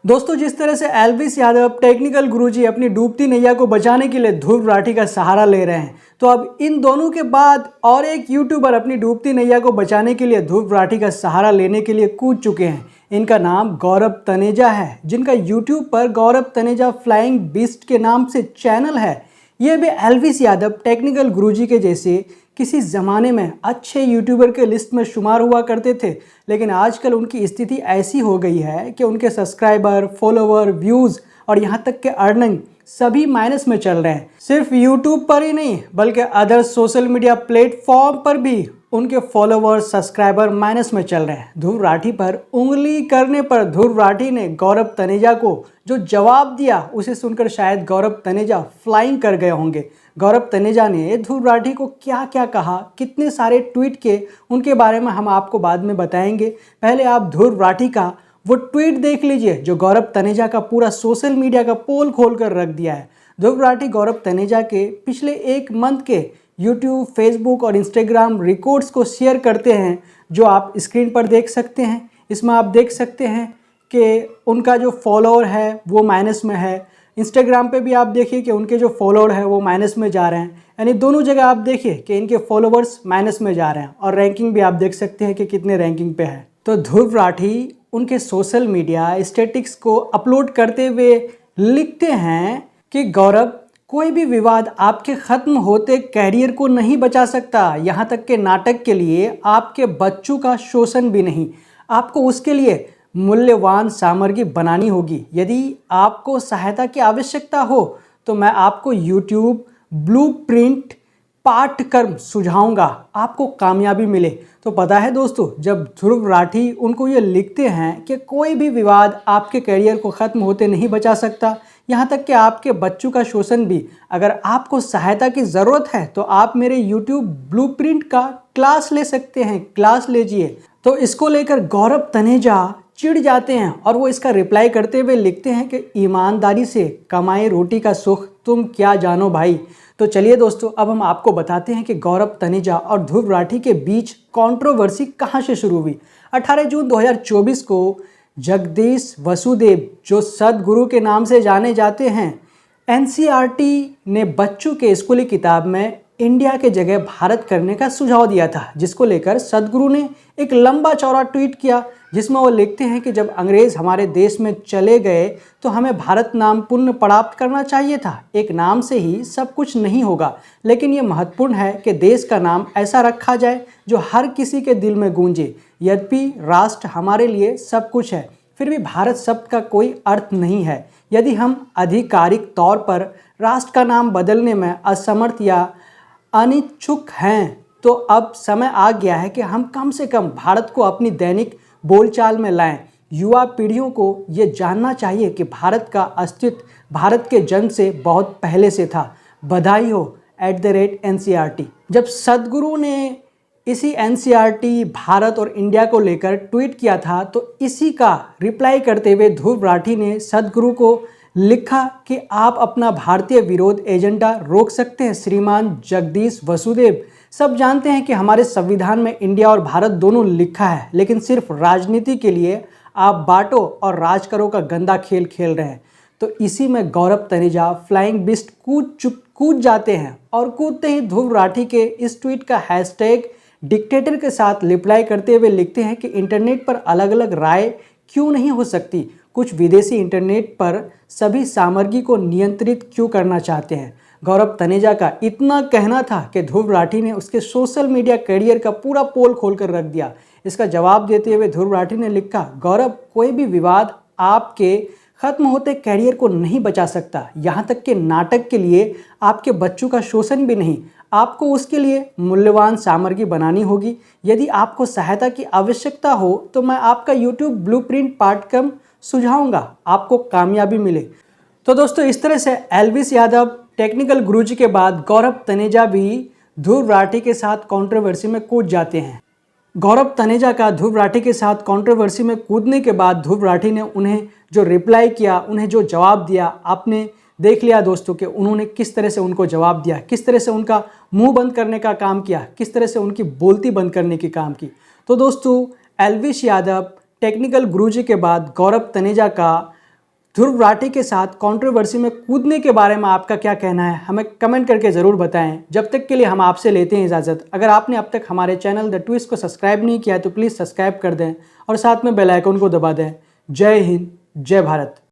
दोस्तों, जिस तरह से एल्विस यादव टेक्निकल गुरुजी अपनी डूबती नैया को बचाने के लिए ध्रुव राठी का सहारा ले रहे हैं, तो अब इन दोनों के बाद और एक यूट्यूबर अपनी डूबती नैया को बचाने के लिए ध्रुव राठी का सहारा लेने के लिए कूद चुके हैं। इनका नाम गौरव तनेजा है, जिनका यूट्यूब पर गौरव तनेजा फ्लाइंग बीस्ट के नाम से चैनल है। ये भी एल्विस यादव टेक्निकल गुरुजी के जैसे किसी ज़माने में अच्छे यूट्यूबर के लिस्ट में शुमार हुआ करते थे, लेकिन आजकल उनकी स्थिति ऐसी हो गई है कि उनके सब्सक्राइबर, फॉलोवर, व्यूज़ और यहाँ तक के अर्निंग सभी माइनस में चल रहे हैं। सिर्फ यूट्यूब पर ही नहीं बल्कि अदर सोशल मीडिया प्लेटफॉर्म पर भी उनके फॉलोवर, सब्सक्राइबर माइनस में चल रहे हैं। ध्रुव राठी पर उंगली करने पर ध्रुव राठी ने गौरव तनेजा को जो जवाब दिया, उसे सुनकर शायद गौरव तनेजा फ्लाइंग कर गए होंगे। गौरव तनेजा ने ध्रुव राठी को क्या क्या कहा, कितने सारे ट्वीट किए, उनके बारे में हम आपको बाद में बताएंगे। पहले आप ध्रुव राठी का वो ट्वीट देख लीजिए जो गौरव तनेजा का पूरा सोशल मीडिया का पोल खोल कर रख दिया है। ध्रुव राठी गौरव तनेजा के पिछले एक मंथ के यूट्यूब, फेसबुक और इंस्टाग्राम रिकॉर्ड्स को शेयर करते हैं, जो आप स्क्रीन पर देख सकते हैं। इसमें आप देख सकते हैं कि उनका जो फॉलोअर है वो माइनस में है। इंस्टाग्राम पे भी आप देखिए कि उनके जो फॉलोअर है वो माइनस में जा रहे हैं, यानी दोनों जगह आप देखिए कि इनके फॉलोअर्स माइनस में जा रहे हैं। और रैंकिंग भी आप देख सकते हैं कि कितने रैंकिंग पे है। तो ध्रुव राठी उनके सोशल मीडिया स्टेटिक्स को अपलोड करते हुए लिखते हैं कि गौरव, कोई भी विवाद आपके ख़त्म होते कैरियर को नहीं बचा सकता, यहाँ तक के नाटक के लिए आपके बच्चों का शोषण भी नहीं। आपको उसके लिए मूल्यवान सामग्री बनानी होगी। यदि आपको सहायता की आवश्यकता हो तो मैं आपको यूट्यूब ब्लूप्रिंट पाठ्यक्रम सुझाऊंगा, आपको कामयाबी मिले। तो पता है दोस्तों, जब ध्रुव राठी उनको ये लिखते हैं कि कोई भी विवाद आपके करियर को ख़त्म होते नहीं बचा सकता, यहाँ तक कि आपके बच्चों का शोषण भी, अगर आपको सहायता की ज़रूरत है तो आप मेरे यूट्यूब ब्लूप्रिंट का क्लास ले सकते हैं, क्लास लीजिए। तो इसको लेकर गौरव तनेजा चिढ़ जाते हैं और वो इसका रिप्लाई करते हुए लिखते हैं कि ईमानदारी से कमाए रोटी का सुख तुम क्या जानो भाई। तो चलिए दोस्तों, अब हम आपको बताते हैं कि गौरव तनेजा और ध्रुव राठी के बीच कंट्रोवर्सी कहां से शुरू हुई। 18 जून 2024 को जगदीश वसुदेव, जो सदगुरु के नाम से जाने जाते हैं, एनसीईआरटी ने बच्चों के स्कूली किताब में इंडिया के जगह भारत करने का सुझाव दिया था, जिसको लेकर सदगुरु ने एक लंबा चौड़ा ट्वीट किया, जिसमें वो लिखते हैं कि जब अंग्रेज़ हमारे देश में चले गए तो हमें भारत नाम पुण्य प्राप्त करना चाहिए था। एक नाम से ही सब कुछ नहीं होगा, लेकिन ये महत्वपूर्ण है कि देश का नाम ऐसा रखा जाए जो हर किसी के दिल में गूंजे। यद्यपि राष्ट्र हमारे लिए सब कुछ है, फिर भी भारत शब्द का कोई अर्थ नहीं है। यदि हम आधिकारिक तौर पर राष्ट्र का नाम बदलने में असमर्थ या अनिच्छुक हैं, तो अब समय आ गया है कि हम कम से कम भारत को अपनी दैनिक बोलचाल में लाएं। युवा पीढ़ियों को ये जानना चाहिए कि भारत का अस्तित्व भारत के जन्म से बहुत पहले से था। बधाई हो @NCERT। जब सदगुरु ने इसी NCERT, भारत और इंडिया को लेकर ट्वीट किया था, तो इसी का रिप्लाई करते हुए ध्रुव राठी ने सदगुरु को लिखा कि आप अपना भारतीय विरोध एजेंडा रोक सकते हैं श्रीमान जगदीश वसुदेव। सब जानते हैं कि हमारे संविधान में इंडिया और भारत दोनों लिखा है, लेकिन सिर्फ राजनीति के लिए आप बांटो और राज करो का गंदा खेल खेल रहे हैं। तो इसी में गौरव तनेजा फ्लाइंग बीस्ट कूद जाते हैं और कूदते ही ध्रुव राठी के इस ट्वीट का हैशटैग डिक्टेटर के साथ रिप्लाई करते हुए लिखते हैं कि इंटरनेट पर अलग अलग राय क्यों नहीं हो सकती। कुछ विदेशी इंटरनेट पर सभी सामग्री को नियंत्रित क्यों करना चाहते हैं। गौरव तनेजा का इतना कहना था कि ध्रुव राठी ने उसके सोशल मीडिया करियर का पूरा पोल खोल कर रख दिया। इसका जवाब देते हुए ध्रुव राठी ने लिखा, गौरव, कोई भी विवाद आपके ख़त्म होते करियर को नहीं बचा सकता, यहाँ तक कि नाटक के लिए आपके बच्चों का शोषण भी नहीं। आपको उसके लिए मूल्यवान सामग्री बनानी होगी। यदि आपको सहायता की आवश्यकता हो तो मैं आपका यूट्यूब ब्लूप्रिंट पाठ्यक्रम सुझाऊंगा, आपको कामयाबी मिले। तो दोस्तों, इस तरह से एल्विस यादव टेक्निकल गुरुजी के बाद गौरव तनेजा भी ध्रुव राठी के साथ कंट्रोवर्सी में कूद जाते हैं। गौरव तनेजा का ध्रुव राठी के साथ कंट्रोवर्सी में कूदने के बाद ध्रुव राठी ने उन्हें जो रिप्लाई किया, उन्हें जो जवाब दिया, आपने देख लिया दोस्तों कि उन्होंने किस तरह से उनको जवाब दिया, किस तरह से उनका मुंह बंद करने का काम किया, किस तरह से उनकी बोलती बंद करने की काम की। तो दोस्तों, एल्विस यादव टेक्निकल गुरुजी के बाद गौरव तनेजा का ध्रुव राठी के साथ कंट्रोवर्सी में कूदने के बारे में आपका क्या कहना है, हमें कमेंट करके ज़रूर बताएं। जब तक के लिए हम आपसे लेते हैं इजाज़त। अगर आपने अब तक हमारे चैनल द ट्विस्ट को सब्सक्राइब नहीं किया तो प्लीज़ सब्सक्राइब कर दें और साथ में बेल आइकन को दबा दें। जय हिंद, जय भारत।